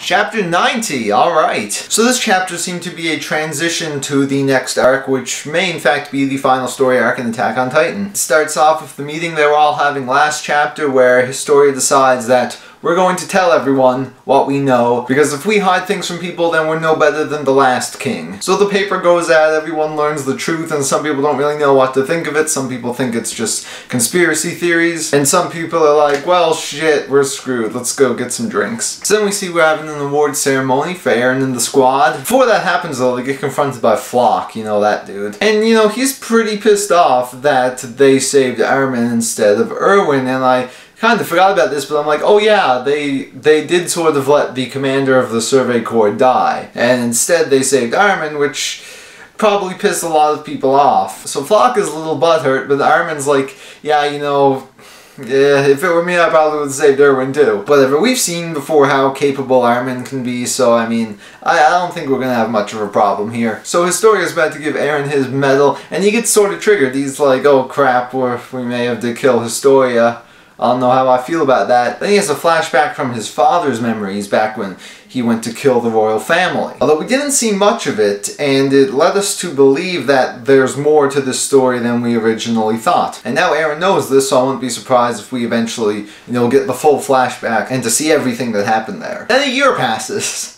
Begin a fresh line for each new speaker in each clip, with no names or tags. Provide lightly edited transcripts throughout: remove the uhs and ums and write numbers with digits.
Chapter 90, alright. So this chapter seemed to be a transition to the next arc, which may in fact be the final story arc in Attack on Titan. It starts off with the meeting they were all having last chapter, where Historia decides that we're going to tell everyone what we know, because if we hide things from people, then we're no better than the last king. So the paper goes out, everyone learns the truth, and some people don't really know what to think of it. Some people think it's just conspiracy theories, and some people are like, well, shit, we're screwed, let's go get some drinks. So then we see we're having an award ceremony for Eren and the squad. Before that happens though, they get confronted by Flock, you know, that dude. And you know, he's pretty pissed off that they saved Armin instead of Erwin, and I kind of forgot about this, but I'm like, oh yeah, they did sort of let the commander of the Survey Corps die, and instead they saved Armin, which probably pissed a lot of people off. So Flock is a little butthurt, but Armin's like, yeah, you know, yeah, if it were me, I probably would have saved Erwin too. Whatever, we've seen before how capable Armin can be, so I mean, I don't think we're gonna have much of a problem here. So Historia's about to give Eren his medal, and he gets sort of triggered. He's like, oh crap, we may have to kill Historia. I don't know how I feel about that. Then he has a flashback from his father's memories back when he went to kill the royal family. Although we didn't see much of it, and it led us to believe that there's more to this story than we originally thought. And now Eren knows this, so I wouldn't be surprised if we eventually, you know, get the full flashback and to see everything that happened there. Then a year passes.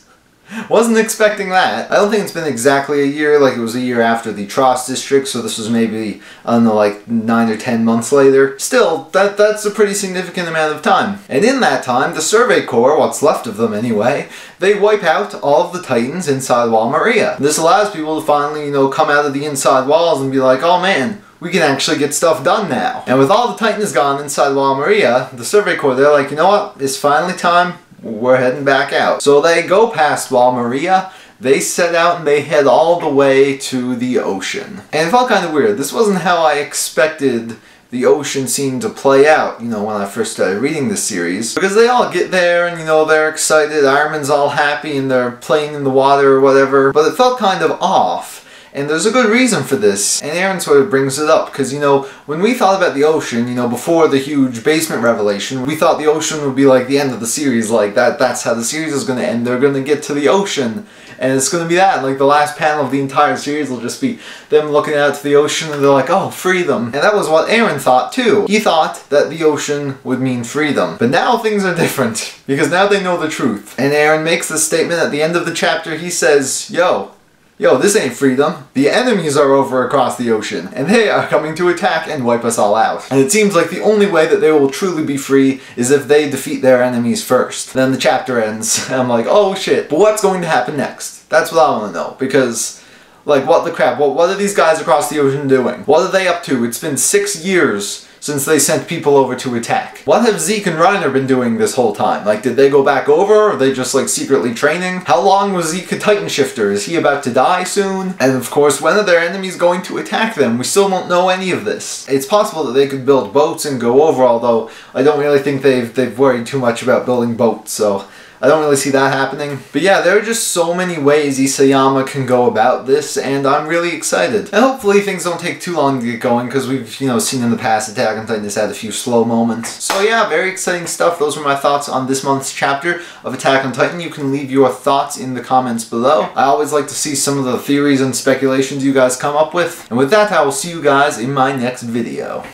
Wasn't expecting that. I don't think it's been exactly a year, like it was a year after the Trost district, so this was maybe, I don't know, like 9 or 10 months later. Still, that's a pretty significant amount of time. And in that time, the Survey Corps, what's left of them anyway, they wipe out all of the Titans inside Wall Maria. This allows people to finally, you know, come out of the inside walls and be like, oh man, we can actually get stuff done now. And with all the Titans gone inside Wall Maria, the Survey Corps, they're like, you know what, it's finally time. We're heading back out. So they go past Wall Maria, they set out and they head all the way to the ocean. And it felt kind of weird. This wasn't how I expected the ocean scene to play out, you know, when I first started reading this series. Because they all get there and, you know, they're excited, Armin's all happy and they're playing in the water or whatever. But it felt kind of off. And there's a good reason for this, and Eren sort of brings it up, because, you know, when we thought about the ocean, you know, before the huge basement revelation, we thought the ocean would be like the end of the series, like that's how the series is going to end. They're going to get to the ocean, and it's going to be that, like the last panel of the entire series will just be them looking out to the ocean, and they're like, oh, freedom. And that was what Eren thought too. He thought that the ocean would mean freedom. But now things are different, because now they know the truth. And Eren makes this statement at the end of the chapter. He says, yo, this ain't freedom. The enemies are over across the ocean, and they are coming to attack and wipe us all out. And it seems like the only way that they will truly be free is if they defeat their enemies first. Then the chapter ends, and I'm like, oh shit. But what's going to happen next? That's what I want to know, because, like, what the crap? What are these guys across the ocean doing? What are they up to? It's been 6 years since they sent people over to attack. What have Zeke and Reiner been doing this whole time? Like, did they go back over? Or are they just, like, secretly training? How long was Zeke a Titan Shifter? Is he about to die soon? And of course, when are their enemies going to attack them? We still don't know any of this. It's possible that they could build boats and go over, although I don't really think they've worried too much about building boats, so I don't really see that happening. But yeah, there are just so many ways Isayama can go about this, and I'm really excited. And hopefully things don't take too long to get going, because we've, you know, seen in the past Attack on Titan has had a few slow moments. So yeah, very exciting stuff. Those were my thoughts on this month's chapter of Attack on Titan. You can leave your thoughts in the comments below. I always like to see some of the theories and speculations you guys come up with. And with that, I will see you guys in my next video.